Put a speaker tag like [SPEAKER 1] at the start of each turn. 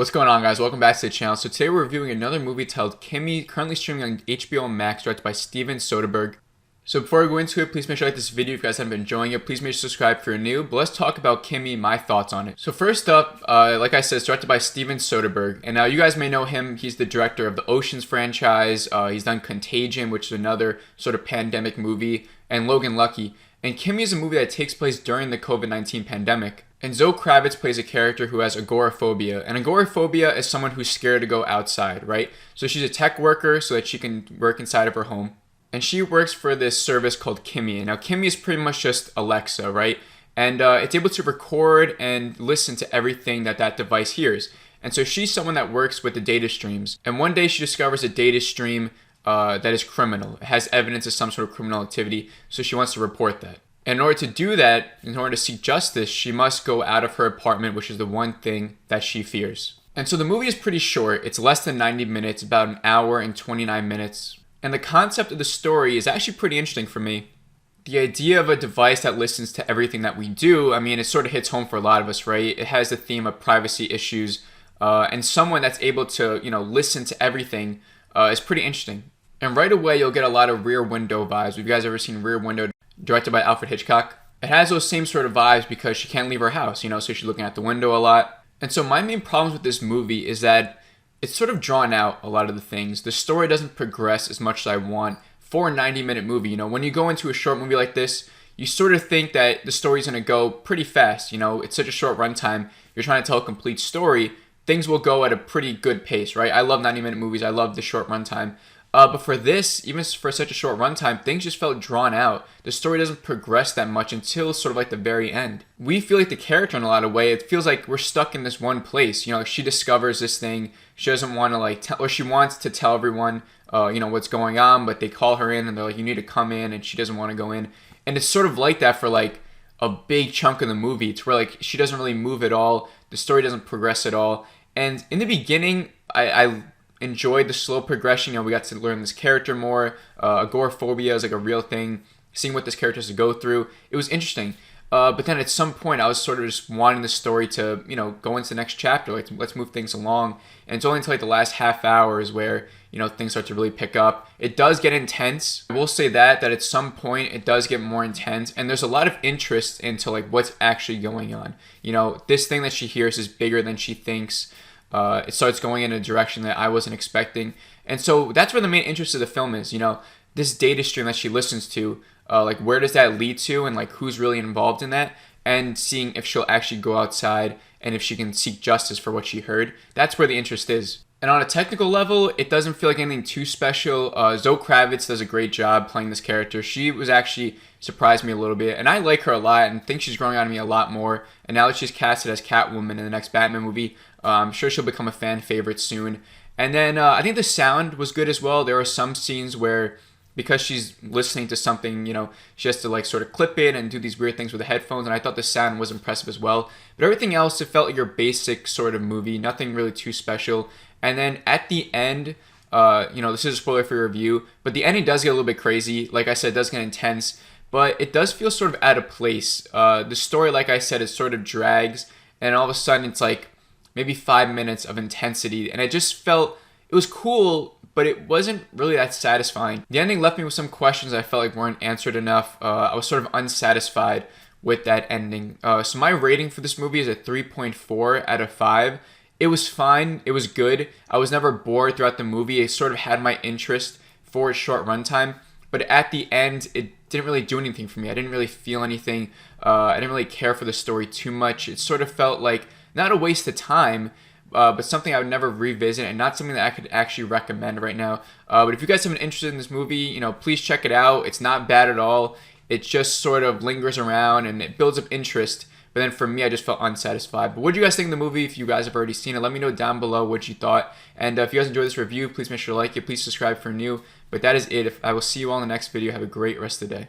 [SPEAKER 1] What's going on, guys? Welcome back to the channel. So today we're reviewing another movie titled Kimi, currently streaming on HBO Max, directed by Steven Soderbergh. So before we go into it, please make sure to like this video if you guys haven't been enjoying it. Please make sure to subscribe if you're new. But let's talk about Kimi, my thoughts on it. So first up, like I said, it's directed by Steven Soderbergh. And now you guys may know him. He's the director of the Oceans franchise. He's done Contagion, which is another sort of pandemic movie, and Logan Lucky. And Kimi is a movie that takes place during the COVID-19 pandemic. And Zoe Kravitz plays a character who has agoraphobia. And agoraphobia is someone who's scared to go outside, right? So she's a tech worker so that she can work inside of her home. And she works for this service called Kimi. Now, Kimi is pretty much just Alexa, right? And it's able to record and listen to everything that device hears. And so she's someone that works with the data streams. And one day she discovers a data stream that is criminal. It has evidence of some sort of criminal activity, so she wants to report that. And in order to do that, in order to seek justice, she must go out of her apartment, which is the one thing that she fears. And so the movie is pretty short. It's less than 90 minutes, about an hour and 29 minutes. And the concept of the story is actually pretty interesting for me. The idea of a device that listens to everything that we do, I mean, it sort of hits home for a lot of us, right? It has the theme of privacy issues, and someone that's able to, listen to everything is pretty interesting. And right away, you'll get a lot of Rear Window vibes. Have you guys ever seen Rear Window, directed by Alfred Hitchcock? It has those same sort of vibes because she can't leave her house, so she's looking out the window a lot. And so my main problems with this movie is that it's sort of drawn out, a lot of the things. The story doesn't progress as much as I want for a 90-minute movie. When you go into a short movie like this, you sort of think that the story's going to go pretty fast. It's such a short runtime. You're trying to tell a complete story. Things will go at a pretty good pace, right? I love 90-minute movies. I love the short runtime. But for this, even for such a short runtime, things just felt drawn out. The story doesn't progress that much until sort of like the very end. We feel like the character in a lot of ways. It feels like we're stuck in this one place. She discovers this thing. She doesn't want to tell, or she wants to tell everyone, what's going on, but they call her in and they're like, you need to come in, and she doesn't want to go in. And it's sort of like that for a big chunk of the movie. It's where she doesn't really move at all. The story doesn't progress at all. And in the beginning, I enjoyed the slow progression. We got to learn this character more. Agoraphobia is a real thing. Seeing what this character has to go through, it was interesting. But then at some point, I was sort of just wanting the story to, go into the next chapter. Let's move things along. And it's only until the last half hour is where, things start to really pick up. It does get intense. I will say that at some point, it does get more intense. And there's a lot of interest into what's actually going on. This thing that she hears is bigger than she thinks. It starts going in a direction that I wasn't expecting. And so that's where the main interest of the film is, this data stream that she listens to, where does that lead to, and who's really involved in that, and seeing if she'll actually go outside and if she can seek justice for what she heard. That's where the interest is. And on a technical level, it doesn't feel like anything too special. Zoe Kravitz does a great job playing this character. She was actually surprised me a little bit, and I like her a lot and think she's growing on me a lot more. And now that she's casted as Catwoman in the next Batman movie, I'm sure she'll become a fan favorite soon. And then I think the sound was good as well. There are some scenes where, because she's listening to something, she has to sort of clip it and do these weird things with the headphones, and I thought the sound was impressive as well. But everything else, it felt like your basic sort of movie, nothing really too special. And then at the end, this is a spoiler for your review, but the ending does get a little bit crazy. Like I said, it does get intense, but it does feel sort of out of place. The story, like I said, it sort of drags, and all of a sudden it's maybe 5 minutes of intensity, and it just felt, it was cool, but it wasn't really that satisfying. The ending left me with some questions I felt like weren't answered enough. I was sort of unsatisfied with that ending. So my rating for this movie is a 3.4 out of 5. It was fine. It was good. I was never bored throughout the movie. It sort of had my interest for its short runtime, but at the end, it didn't really do anything for me. I didn't really feel anything. I didn't really care for the story too much. It sort of felt like not a waste of time, but something I would never revisit, and not something that I could actually recommend right now. But if you guys have an interest in this movie, please check it out. It's not bad at all. It just sort of lingers around and it builds up interest. But then for me, I just felt unsatisfied. But what do you guys think of the movie? If you guys have already seen it, let me know down below what you thought. And if you guys enjoyed this review, please make sure to like it. Please subscribe if you're new. But that is it. I will see you all in the next video. Have a great rest of the day.